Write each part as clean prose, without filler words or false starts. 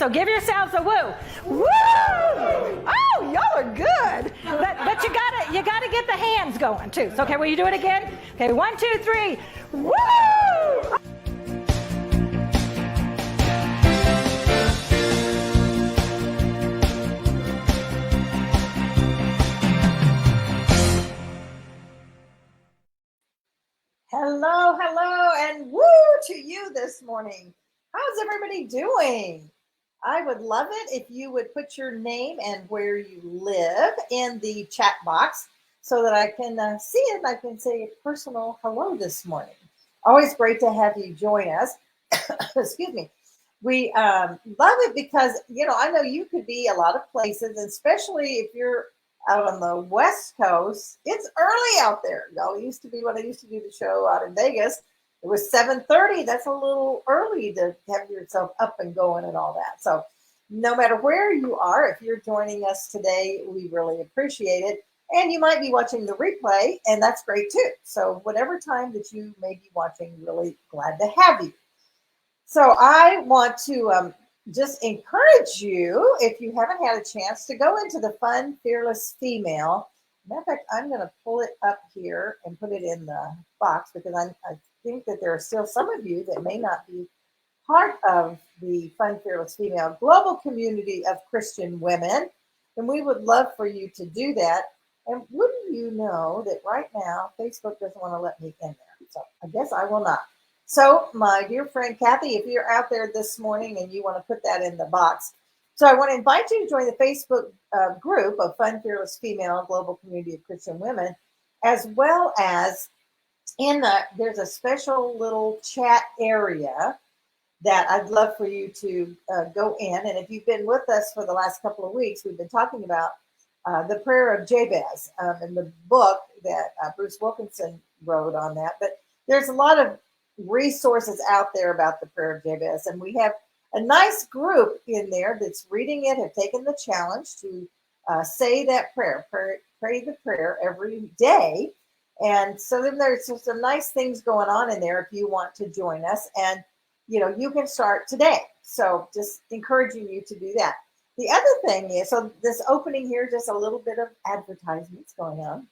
So give yourselves a woo. Woo! Oh, y'all are good. But you gotta get the hands going too. So, okay, will you do it again? Okay, 1, 2, 3. Woo! Hello, and woo to you this morning. How's everybody doing? I would love it if you would put your name and where you live in the chat box so that I can see it. I can say a personal hello this morning. Always great to have you join us. Excuse me. We love it because, I know you could be a lot of places, especially if you're out on the West Coast. It's early out there. Y'all, it used to be when I used to do the show out in Vegas. It was 7:30. That's a little early to have yourself up and going and all that. So no matter where you are, if you're joining us today, we really appreciate it. And you might be watching the replay, and that's great too. So whatever time that you may be watching, really glad to have you. So I want to just encourage you, if you haven't had a chance, to go into the Fun Fearless Female. Matter of fact, I'm going to pull it up here and put it in the box because I think that there are still some of you that may not be part of the Fun Fearless Female global community of Christian women. And we would love for you to do that. And wouldn't you know that right now, Facebook doesn't want to let me in there. So I guess I will not. So my dear friend Kathy, if you're out there this morning and you want to put that in the box. So I want to invite you to join the Facebook group of Fun Fearless Female Global Community of Christian Women, as well as there's a special little chat area that I'd love for you to go in. And if you've been with us for the last couple of weeks, we've been talking about the prayer of Jabez and the book that Bruce Wilkinson wrote on that. But there's a lot of resources out there about the prayer of Jabez, and we have a nice group in there that's reading it, have taken the challenge to say that prayer, pray the prayer every day. And so then there's some nice things going on in there if you want to join us, and you can start today. So just encouraging you to do that. The other thing is, so this opening here, just a little bit of advertisements going on.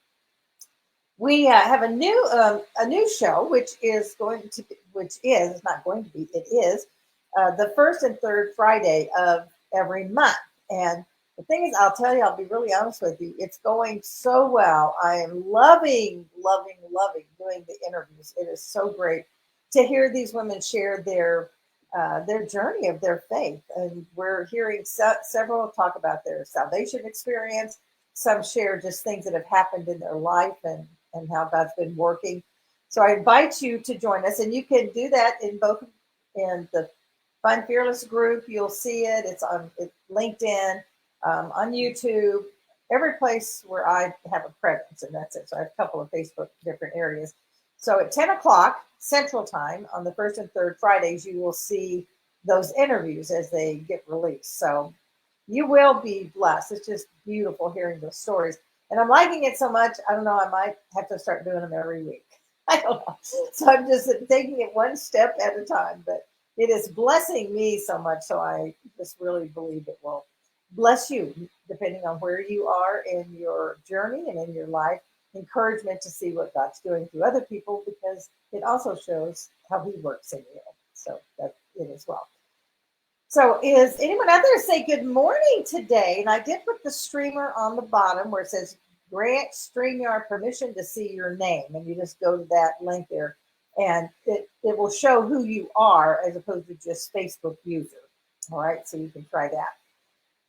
We have a new show, which is it's not going to be, it is the first and third Friday of every month. And the thing is, I'll tell you, I'll be really honest with you, it's going so well. I am loving doing the interviews. It is so great to hear these women share their journey of their faith. And we're hearing several talk about their salvation experience. Some share just things that have happened in their life and how God's been working. So I invite you to join us, and you can do that in the Fun Fearless group. You'll see it. It's on LinkedIn, on YouTube, every place where I have a presence, and that's it. So I have a couple of Facebook different areas. So at 10 o'clock Central Time on the first and third Fridays, you will see those interviews as they get released. So you will be blessed. It's just beautiful hearing those stories. And I'm liking it so much, I don't know, I might have to start doing them every week. I don't know. So I'm just taking it one step at a time. But it is blessing me so much. So I just really believe it will bless you, depending on where you are in your journey and in your life. Encouragement to see what God's doing through other people, because it also shows how he works in you. So that's it as well. So is anyone out there say good morning today? And I did put the streamer on the bottom where it says grant StreamYard permission to see your name. And you just go to that link there and it will show who you are as opposed to just Facebook user. All right, so you can try that.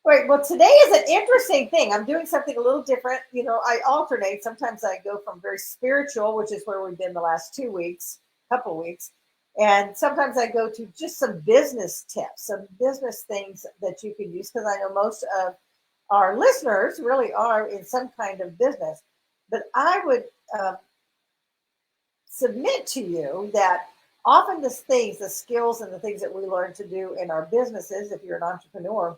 All right, well, today is an interesting thing. I'm doing something a little different. I alternate. Sometimes I go from very spiritual, which is where we've been the last 2 weeks, couple of weeks. And sometimes I go to just some business tips, some business things that you can use, because I know most of our listeners really are in some kind of business. But I would submit to you that often the skills and the things that we learn to do in our businesses, if you're an entrepreneur,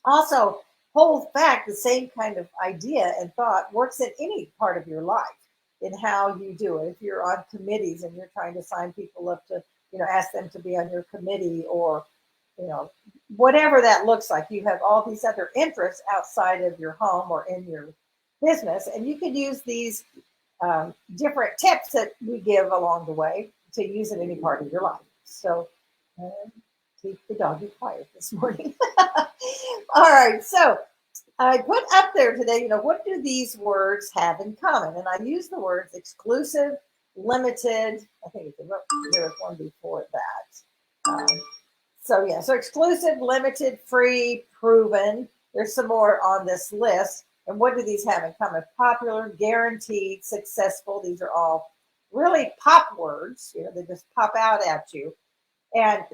also hold back the same kind of idea and thought works in any part of your life in how you do it. If you're on committees and you're trying to sign people up to, ask them to be on your committee, or whatever that looks like. You have all these other interests outside of your home or in your business, and you can use these different tips that we give along the way to use in any part of your life. So keep the doggy quiet this morning. All right, so I put up there today, what do these words have in common? And I use the words exclusive, limited. I think there's one before that. So exclusive, limited, free, proven. There's some more on this list. And what do these have in common? Popular, guaranteed, successful. These are all really pop words. They just pop out at you. And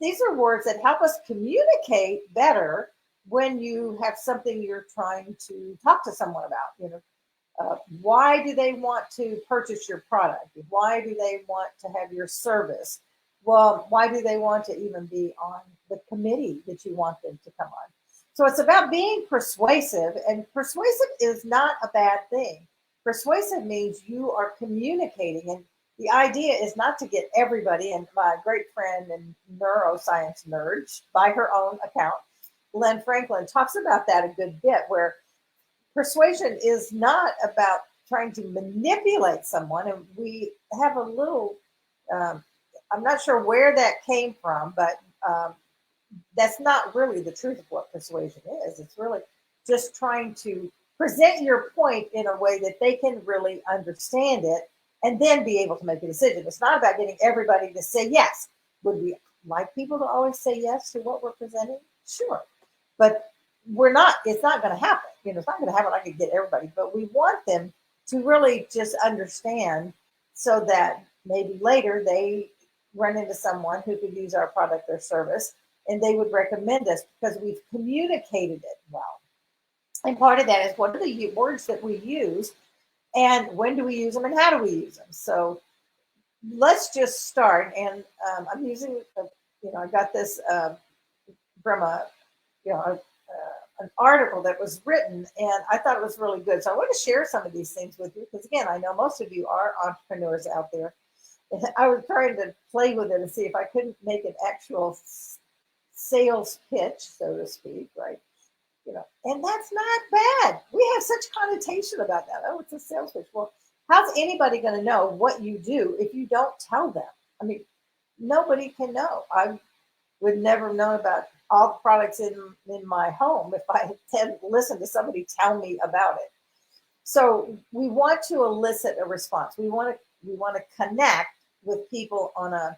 these are words that help us communicate better when you have something you're trying to talk to someone about. Why do they want to purchase your product? Why do they want to have your service? Well, why do they want to even be on the committee that you want them to come on? So it's about being persuasive, and persuasive is not a bad thing. Persuasive means you are communicating, and the idea is not to get everybody. And my great friend and neuroscience nerd, by her own account, Len Franklin, talks about that a good bit, where persuasion is not about trying to manipulate someone. And we have a little, I'm not sure where that came from, but that's not really the truth of what persuasion is. It's really just trying to present your point in a way that they can really understand it and then be able to make a decision. It's not about getting everybody to say yes. Would we like people to always say yes to what we're presenting? Sure. But it's not going to happen. It's not going to happen. I can get everybody, but we want them to really just understand so that maybe later they run into someone who could use our product or service and they would recommend us because we've communicated it well. And part of that is what are the words that we use and when do we use them and how do we use them? So let's just start. And I'm using, I got this from an article that was written, and I thought it was really good. So I want to share some of these things with you because, again, I know most of you are entrepreneurs out there. And I was trying to play with it and see if I couldn't make an actual sales pitch, so to speak, right? And that's not bad. We have such connotation about that. Oh, it's a sales pitch. Well, how's anybody going to know what you do if you don't tell them? I mean, nobody can know. I would never know about all the products in my home if I had listened to somebody tell me about it. So we want to elicit a response. We want to connect with people on an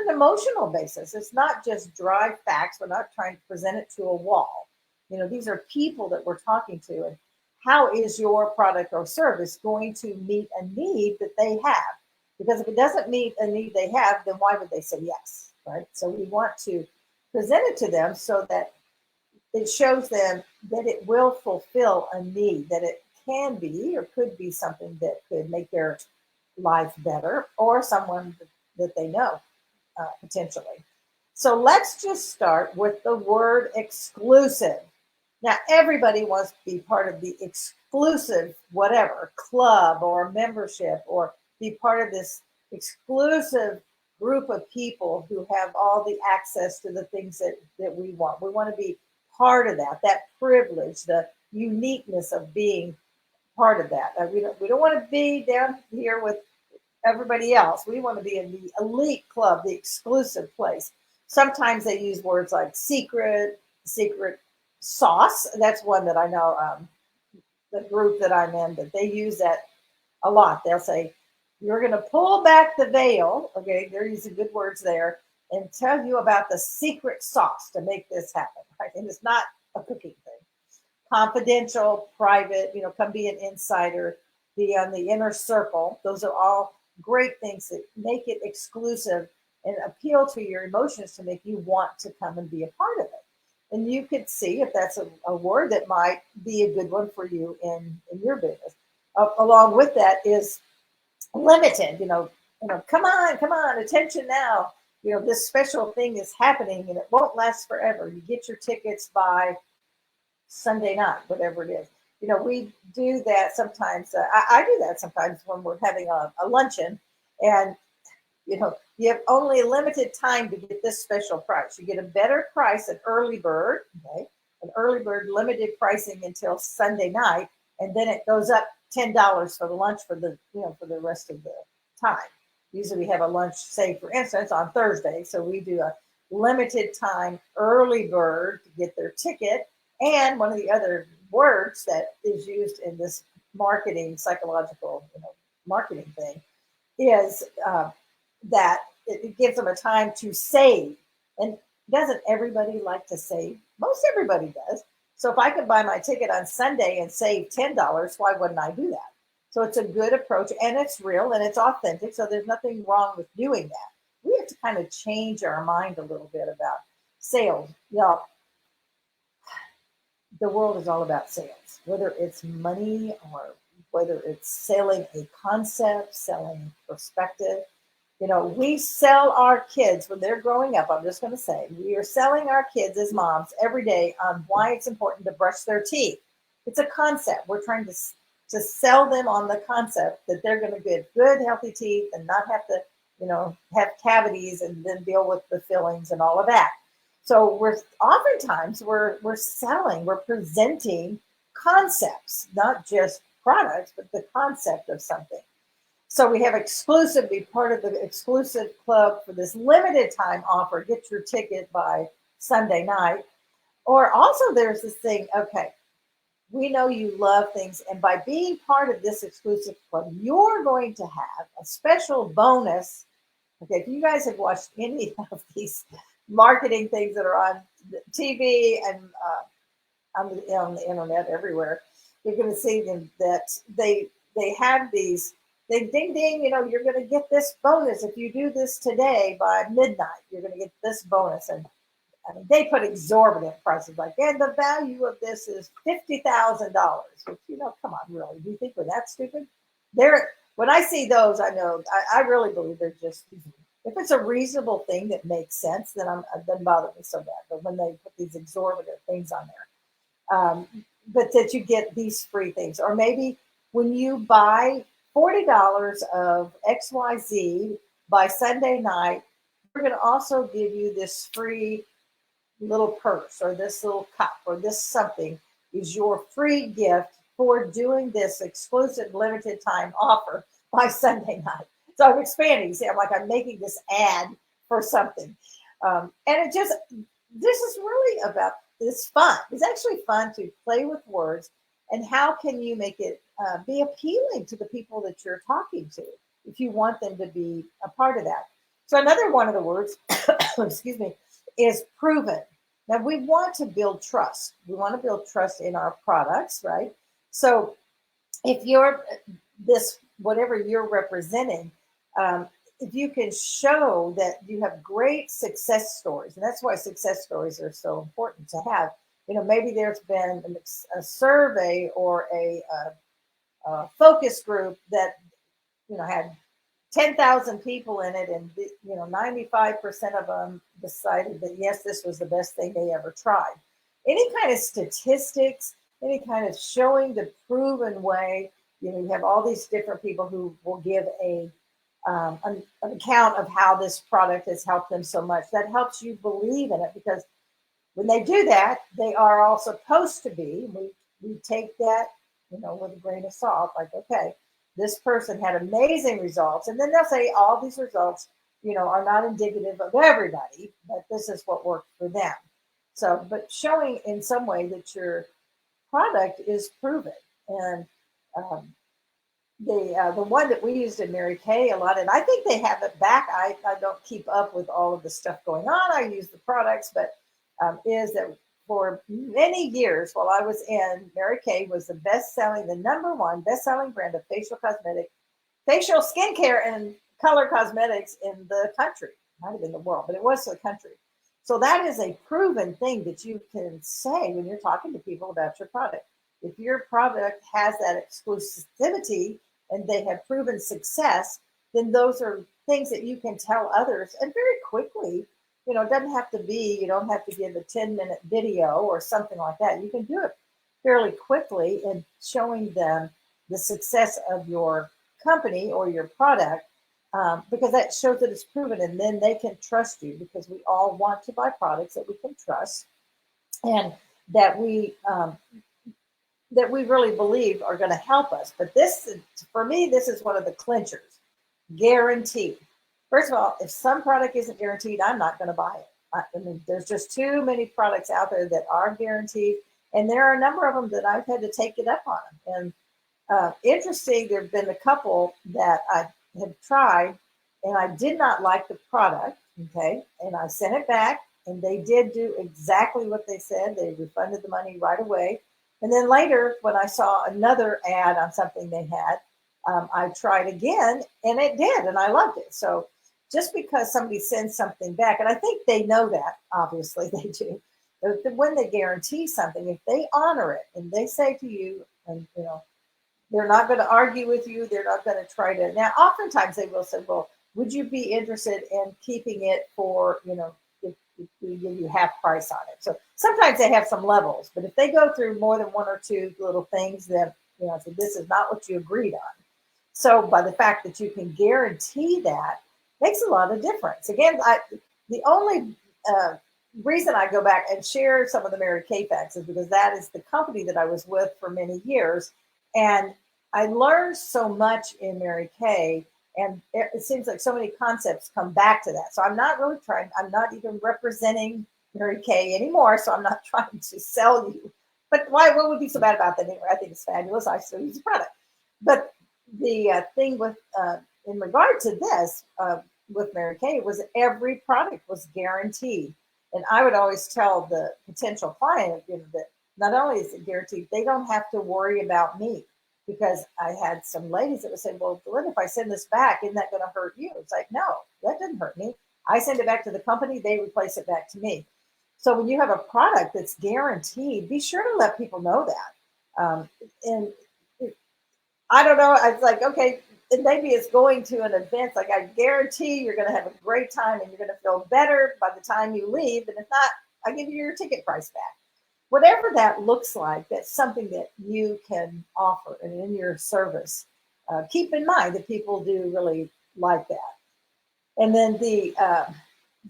emotional basis. It's not just dry facts. We're not trying to present it to a wall. These are people that we're talking to, and how is your product or service going to meet a need that they have? Because if it doesn't meet a need they have, then why would they say yes, right? So we want to present it to them so that it shows them that it will fulfill a need, that it can be or could be something that could make their life better or someone that they know potentially. So let's just start with the word exclusive. Now, everybody wants to be part of the exclusive whatever club or membership or be part of this exclusive group of people who have all the access to the things that we want. We want to be part of that privilege, the uniqueness of being part of that. We don't want to be down here with everybody else. We want to be in the elite club, the exclusive place. Sometimes they use words like secret sauce. That's one that I know, the group that I'm in, that they use that a lot. They'll say, you're going to pull back the veil. Okay, they're using good words there, and tell you about the secret sauce to make this happen. Right? And it's not a cooking thing. Confidential, private, come be an insider, be on the inner circle. Those are all great things that make it exclusive and appeal to your emotions to make you want to come and be a part of it. And you could see if that's a word that might be a good one for you in your business. Along with that is limited, come on, attention now. This special thing is happening and it won't last forever. You get your tickets by Sunday night, whatever it is. We do that sometimes. I do that sometimes when we're having a luncheon, and You have only limited time to get this special price. You get a better price at early bird, okay? An early bird limited pricing until Sunday night, and then it goes up $10 for the lunch for the rest of the time. Usually we have a lunch, say for instance, on Thursday, so we do a limited time early bird to get their ticket. And one of the other words that is used in this marketing, psychological, marketing thing is that it gives them a time to save. And doesn't everybody like to save? Most everybody does. So if I could buy my ticket on Sunday and save $10, why wouldn't I do that? So it's a good approach, and it's real and it's authentic. So there's nothing wrong with doing that. We have to kind of change our mind a little bit about sales. The world is all about sales, whether it's money or whether it's selling a concept, selling perspective. We sell our kids when they're growing up. I'm just going to say, we are selling our kids as moms every day on why it's important to brush their teeth. It's a concept. We're trying to sell them on the concept that they're going to get good, healthy teeth and not have to, have cavities and then deal with the fillings and all of that. So oftentimes we're selling, we're presenting concepts, not just products, but the concept of something. So we have exclusive, be part of the exclusive club for this limited time offer. Get your ticket by Sunday night. Or also there's this thing, okay, we know you love things. And by being part of this exclusive club, you're going to have a special bonus. Okay, if you guys have watched any of these marketing things that are on TV and on the internet everywhere, you're going to see them that they have these. They ding ding, you're going to get this bonus if you do this today by midnight. You're going to get this bonus, and I mean they put exorbitant prices like, and the value of this is $50,000. Which come on, really? Do you think we're that stupid? When I see those, I know I really believe they're just. If it's a reasonable thing that makes sense, then it doesn't bother me so bad. But when they put these exorbitant things on there, but that you get these free things, or maybe when you buy $40 of XYZ by Sunday night, we're going to also give you this free little purse or this little cup or this something is your free gift for doing this exclusive limited time offer by Sunday night. So I'm expanding. See, I'm making this ad for something. And this is really about, it's fun. It's actually fun to play with words. And how can you make it be appealing to the people that you're talking to if you want them to be a part of that? So another one of the words, excuse me, is proven. Now we want to build trust. We want to build trust in our products, right? So if you're whatever you're representing, if you can show that you have great success stories, and that's why success stories are so important to have. Maybe there's been a survey or a focus group that had 10,000 people in it, and 95% of them decided that yes, this was the best thing they ever tried. Any kind of statistics, any kind of showing the proven way. You have all these different people who will give an account of how this product has helped them so much. That helps you believe in it, because when they do that, they are all supposed to be. We take that, with a grain of salt. Like, okay, this person had amazing results, and then they'll say all these results, are not indicative of everybody, but this is what worked for them. So, but showing in some way that your product is proven, and the one that we used in Mary Kay a lot, and I think they have it back. I don't keep up with all of the stuff going on. I use the products, but is that for many years while I was in, Mary Kay was the number one best-selling brand of facial skincare and color cosmetics in the country. Might have been the world, but it was the country. So that is a proven thing that you can say when you're talking to people about your product. If your product has that exclusivity and they have proven success, then those are things that you can tell others, and very quickly. It doesn't have to be, you don't have to give a 10-minute video or something like that. You can do it fairly quickly in showing them the success of your company or your product. because that shows that it's proven, and then they can trust you because we all want to buy products that we can trust and that we really believe are going to help us. But this, for me, this is one of the clinchers. Guaranteed. First of all, if some product isn't guaranteed, I'm not going to buy it. I mean, there's just too many products out there that are guaranteed, and there are a number of them that I've had to take it up on. And interesting, there have been a couple that I have tried, and I did not like the product. Okay, and I sent it back, and they did do exactly what they said. They refunded the money right away. And then later, when I saw another ad on something they had, I tried again, and it did, and I loved it. So just because somebody sends something back, and I think they know that, obviously they do. When they guarantee something, if they honor it and they say to you, and they're not going to argue with you. They're not going to try to. Now, oftentimes they will say, well, would you be interested in keeping it for, if we give you half price on it? So sometimes they have some levels, but if they go through more than one or two little things, then, so this is not what you agreed on. So by the fact that you can guarantee that makes a lot of difference. Again, the only reason I go back and share some of the Mary Kay facts is because that is the company that I was with for many years. And I learned so much in Mary Kay, and it seems like so many concepts come back to that. So I'm not really trying, I'm not even representing Mary Kay anymore. So I'm not trying to sell you. But why? What would be so bad about that anyway? I think it's fabulous. I still use the product. But the thing with, in regard to this, with Mary Kay, was that every product was guaranteed. And I would always tell the potential client, that not only is it guaranteed, they don't have to worry about me, because I had some ladies that would say, well, Belinda, if I send this back, isn't that going to hurt you? It's like, no, that doesn't hurt me. I send it back to the company, they replace it back to me. So when you have a product that's guaranteed, be sure to let people know that. And I don't know, it's like, okay, and maybe it's going to an event, like I guarantee you're going to have a great time and you're going to feel better by the time you leave. And if not, I give you your ticket price back. Whatever that looks like, that's something that you can offer and in your service. Keep in mind that people do really like that. And then the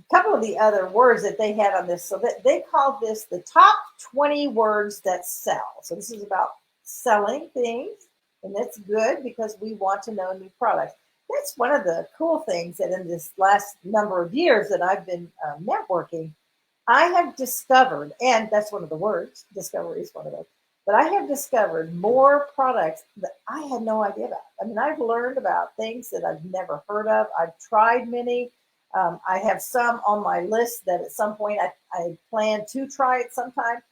couple of the other words that they had on this, so that they called this the top 20 words that sell. So this is about selling things, and that's good because we want to know new products. That's one of the cool things that in this last number of years that I've been networking, I have discovered, and that's one of the words, discovery is one of those, but I have discovered more products that I had no idea about. I mean, I've learned about things that I've never heard of. I've tried many. I have some on my list that at some point I plan to try it sometime.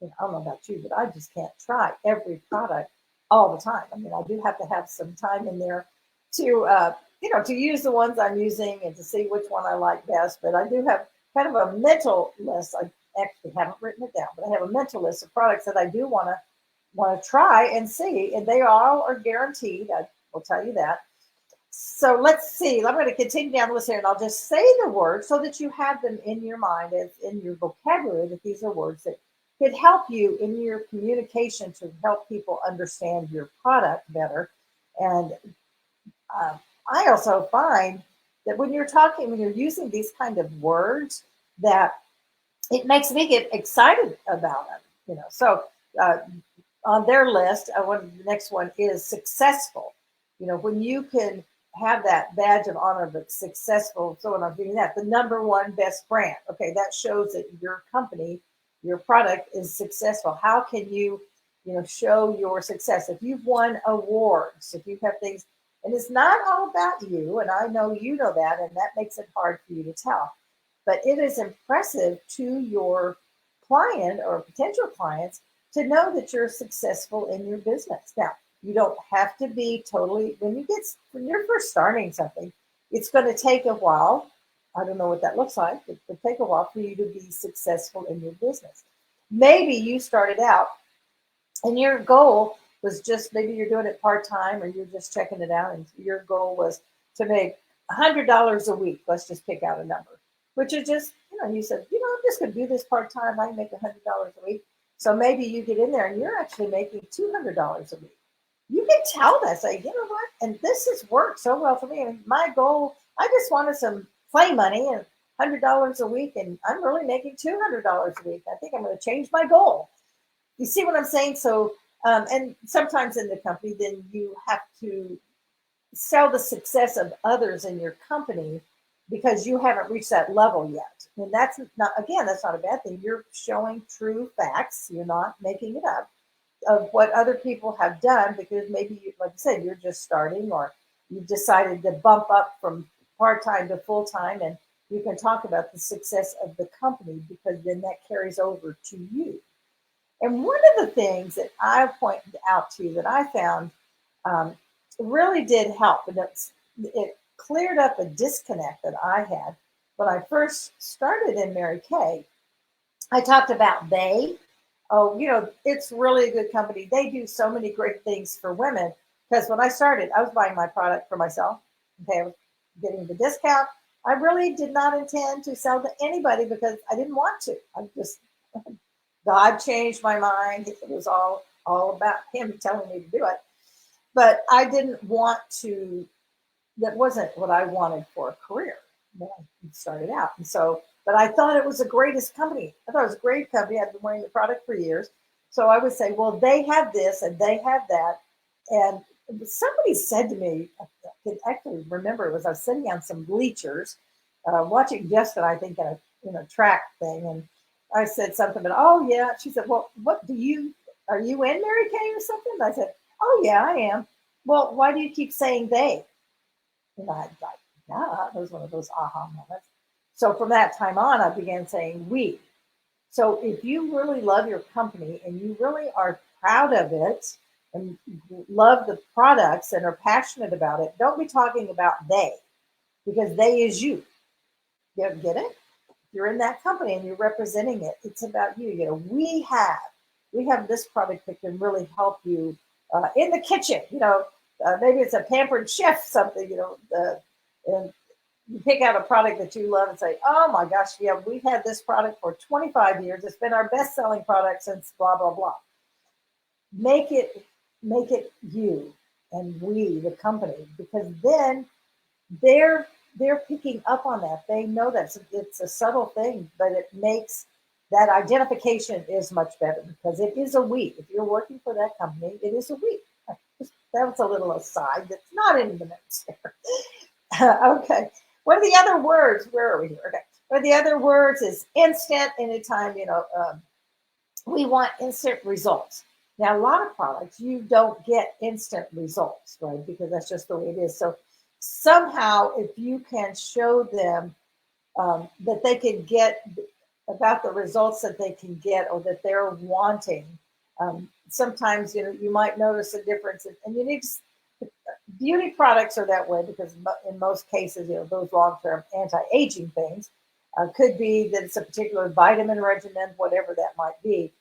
I don't know about you, but I just can't try every product all the time. I mean, I do have to have some time in there to, to use the ones I'm using and to see which one I like best. But I do have kind of a mental list. I actually haven't written it down, but I have a mental list of products that I do want to try and see, and they all are guaranteed. I will tell you that. So let's see. I'm going to continue down the list here, and I'll just say the words so that you have them in your mind, as in your vocabulary, that these are words that could help you in your communication to help people understand your product better. And I also find that when you're using these kind of words, that it makes me get excited about them. So uh, on their list, the next one is successful. When you can have that badge of honor, but successful. So when I'm doing that, the number one best brand. Okay, that shows that your company, your product is successful. How can you, show your success? If you've won awards, if you have things, and it's not all about you, and I know you know that, and that makes it hard for you to tell. But it is impressive to your client or potential clients to know that you're successful in your business. Now, you don't have to be totally, when you're first starting something, it's going to take a while. I don't know what that looks like. It will take a while for you to be successful in your business. Maybe you started out and your goal was just, maybe you're doing it part-time or you're just checking it out, and your goal was to make $100 a week. Let's just pick out a number, which is just, you said, I'm just going to do this part-time. I can make $100 a week. So maybe you get in there and you're actually making $200 a week. you can tell that, say, you know what, and this has worked so well for me. And my goal, I just wanted some play money and $100 a week, and I'm really making $200 a week. I think I'm going to change my goal. You see what I'm saying? So, and sometimes in the company, then you have to sell the success of others in your company because you haven't reached that level yet. And that's not, again, that's not a bad thing. You're showing true facts. You're not making it up of what other people have done because maybe, you, like I said, you're just starting or you've decided to bump up from part time to full time. And you can talk about the success of the company because then that carries over to you. And one of the things that I pointed out to you that I found um, really did help, and it cleared up a disconnect that I had when I first started in Mary Kay. I talked about they. Oh, you know, it's really a good company. They do so many great things for women. Because when I started, I was buying my product for myself. Okay, I was getting the discount. I really did not intend to sell to anybody because I didn't want to. I just God changed my mind. It was all about Him telling me to do it. But I didn't want to. That wasn't what I wanted for a career when I started out. And so, but I thought it was the greatest company. I thought it was a great company. I'd been wearing the product for years. So I would say, well, they have this and they have that. And somebody said to me, I can actually remember it was I was sitting on some bleachers, watching Justin, I think, in a track thing. And I said something, but oh, yeah. She said, well, are you in Mary Kay or something? And I said, oh, yeah, I am. Well, why do you keep saying they? And I like, yeah, it was one of those aha moments. So from that time on, I began saying we. So if you really love your company and you really are proud of it and love the products and are passionate about it, don't be talking about they because they is you. Get it? You're in that company and you're representing it. It's about you. You know, we have this product that can really help you in the kitchen. You know, maybe it's a Pampered Chef something. You know, and you pick out a product that you love and say, "Oh my gosh, yeah, we've had this product for 25 years. It's been our best-selling product since blah blah blah." Make it you and we, the company, because then they're they're picking up on that. They know that it's a subtle thing, but it makes that identification is much better because it is a we. If you're working for that company, it is a we. That was a little aside that's not in the notes there. Okay. What are the other words? Where are we here? Okay. What are the other words is instant anytime, we want instant results. Now, a lot of products, you don't get instant results, right? Because that's just the way it is. So somehow, if you can show them that they can get about the results that they can get or that they're wanting, sometimes, you might notice a difference. And you need to, beauty products are that way because in most cases, those long-term anti-aging things could be that it's a particular vitamin regimen, whatever that might be,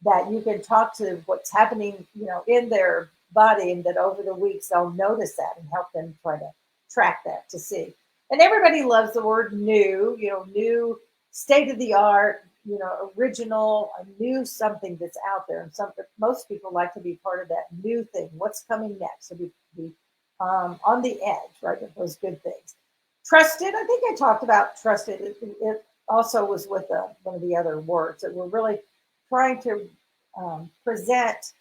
that you can talk to what's happening, in their body, and that over the weeks they'll notice that and help them try to track that to see. And everybody loves the word new, new, state of the art, original, a new something that's out there. And most people like to be part of that new thing. What's coming next? So be on the edge, right, of those good things. Trusted, I think I talked about trusted. It also was with one of the other words that we're really trying to present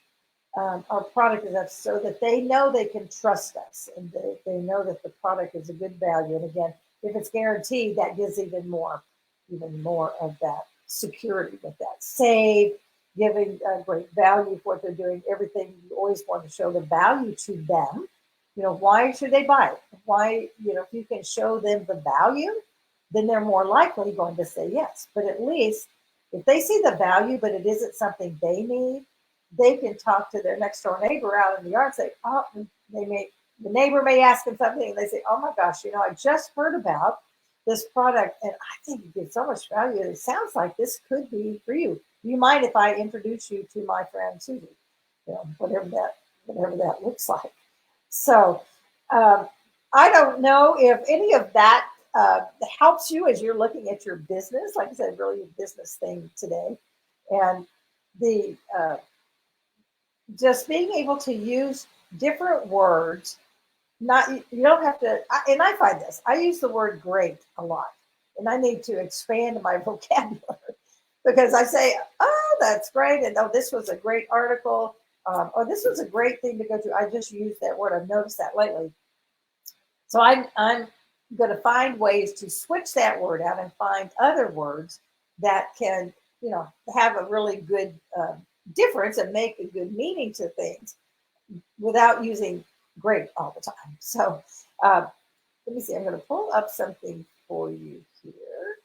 our product enough so that they know they can trust us and they know that the product is a good value. And again, if it's guaranteed, that gives even more of that security with that. Save, giving great value for what they're doing, everything. You always want to show the value to them. Why should they buy it? Why, if you can show them the value, then they're more likely going to say yes. But at least if they see the value, but it isn't something they need, they can talk to their next door neighbor out in the yard and say, oh, the neighbor may ask them something and they say, oh my gosh, I just heard about this product and I think it gives so much value. It sounds like this could be for you. Do you mind if I introduce you to my friend Susie? Whatever that looks like. So I don't know if any of that helps you as you're looking at your business. Like I said, really a business thing today. And the just being able to use different words. Not you don't have to. And I find this. I use the word great a lot, and I need to expand my vocabulary because I say, "Oh, that's great," and "Oh, this was a great article," or "This was a great thing to go to." I just use that word. I've noticed that lately. So I'm going to find ways to switch that word out and find other words that can, have a really good difference and make a good meaning to things without using great all the time. So uh, let me see. I'm going to pull up something for you here.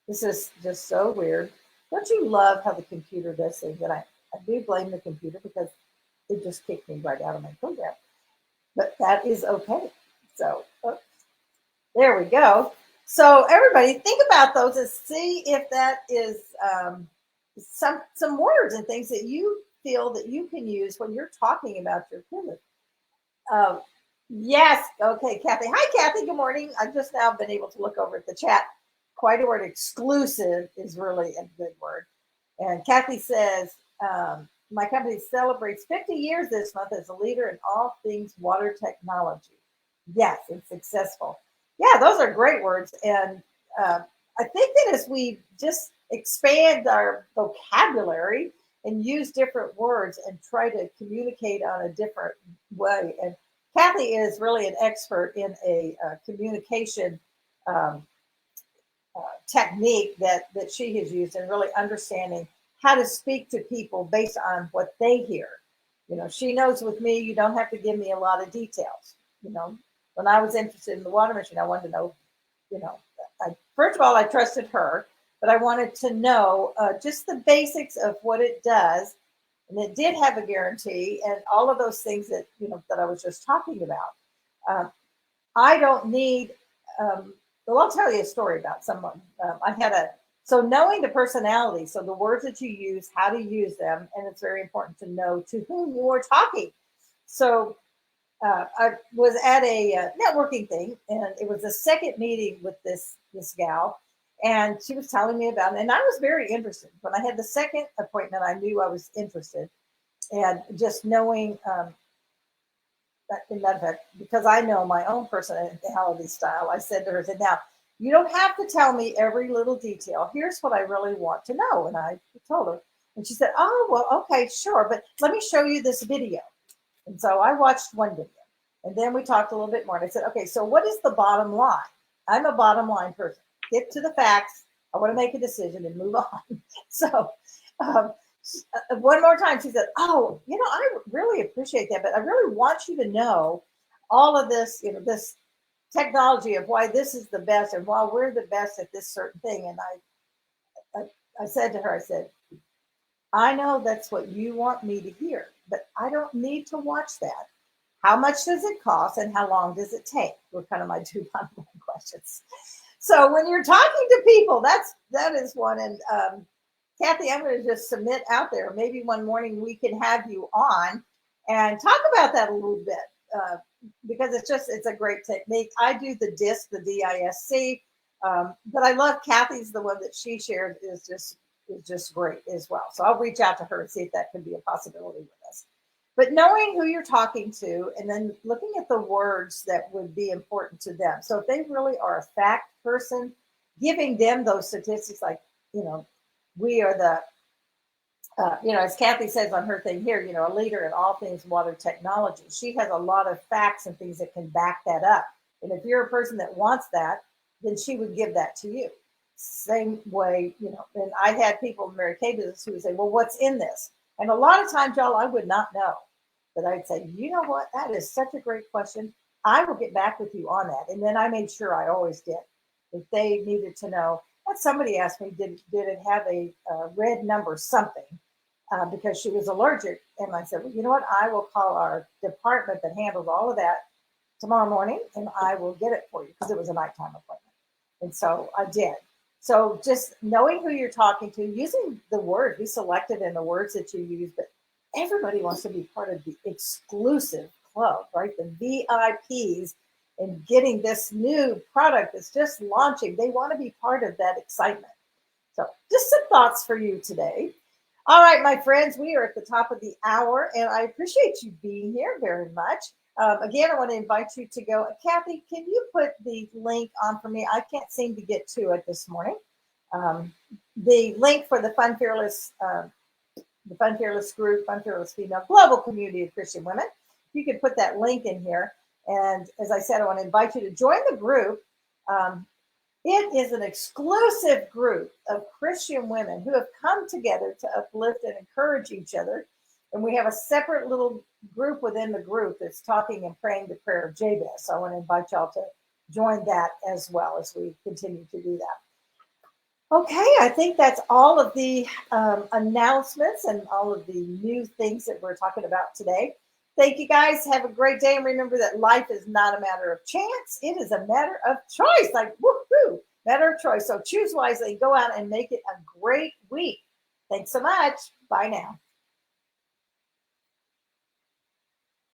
This is just so weird. Don't you love how the computer does things? And I do blame the computer because it just kicked me right out of my program. But that is okay. So there we go. So everybody, think about those and see if that is some words and things that you feel that you can use when you're talking about your pivot. Um, yes. Okay, Kathy. Hi, Kathy. Good morning. I've just now been able to look over at the chat. Quite a word. Exclusive is really a good word. And Kathy says, my company celebrates 50 years this month as a leader in all things water technology. Yes, it's successful. Yeah, those are great words. And I think that as we just expand our vocabulary and use different words and try to communicate on a different way. And Kathy is really an expert in a communication um, technique that she has used and really understanding how to speak to people based on what they hear. She knows with me, you don't have to give me a lot of details. When I was interested in the water machine, I wanted to know, first of all, I trusted her, but I wanted to know just the basics of what it does. And it did have a guarantee and all of those things that I was just talking about. I don't need, well, I'll tell you a story about someone. So knowing the personality, so the words that you use, how to use them, and it's very important to know to whom you are talking. So I was at a networking thing, and it was the second meeting with this gal, and she was telling me about it, and I was very interested. When I had the second appointment, I knew I was interested, and just knowing in that effect, because I know my own personality style, I said to her, I said, now, you don't have to tell me every little detail. Here's what I really want to know. And I told her, and she said, oh, well, okay, sure. But let me show you this video. And so I watched one video. And then we talked a little bit more. And I said, okay, so what is the bottom line? I'm a bottom line person. Get to the facts. I want to make a decision and move on. So one more time, she said, oh, I really appreciate that, but I really want you to know all of this, this technology of why this is the best and why we're the best at this certain thing. And I said to her, I said, I know that's what you want me to hear, but I don't need to watch that. How much does it cost and how long does it take? Were kind of my two bottom line questions. So when you're talking to people, that is one. And Kathy, I'm going to just submit out there. Maybe one morning we can have you on and talk about that a little bit because it's a great technique. I do the DISC, the DISC, but I love Kathy's. The one that she shared is just great as well. So I'll reach out to her and see if that could be a possibility with us. But knowing who you're talking to and then looking at the words that would be important to them. So if they really are a fact person, giving them those statistics like, we are the, as Kathy says on her thing here, a leader in all things water technology. She has a lot of facts and things that can back that up. And if you're a person that wants that, then she would give that to you. Same way, and I had people in Mary Kay business who would say, well, what's in this? And a lot of times, y'all, I would not know. But I'd say, you know what? That is such a great question. I will get back with you on that. And then I made sure I always did. If they needed to know, and somebody asked me, did it have a red number something? Because she was allergic. And I said, well, you know what? I will call our department that handles all of that tomorrow morning, and I will get it for you because it was a nighttime appointment. And so I did. So just knowing who you're talking to, using the word, be selective in the words that you use, but everybody wants to be part of the exclusive club, right? The VIPs and getting this new product that's just launching. They want to be part of that excitement. So just some thoughts for you today. All right, my friends, we are at the top of the hour, and I appreciate you being here very much. Again, I want to invite you to go. Kathy, can you put the link on for me? I can't seem to get to it this morning. The link for the Fun Fearless group, Fun Fearless Female Global Community of Christian Women. You can put that link in here. And as I said, I want to invite you to join the group. It is an exclusive group of Christian women who have come together to uplift and encourage each other. And we have a separate little group within the group that's talking and praying the prayer of Jabez. So I want to invite y'all to join that as well as we continue to do that. Okay, I think that's all of the announcements and all of the new things that we're talking about today. Thank you guys. Have a great day. And remember that life is not a matter of chance. It is a matter of choice. Like, woohoo, matter of choice. So choose wisely. Go out and make it a great week. Thanks so much. Bye now.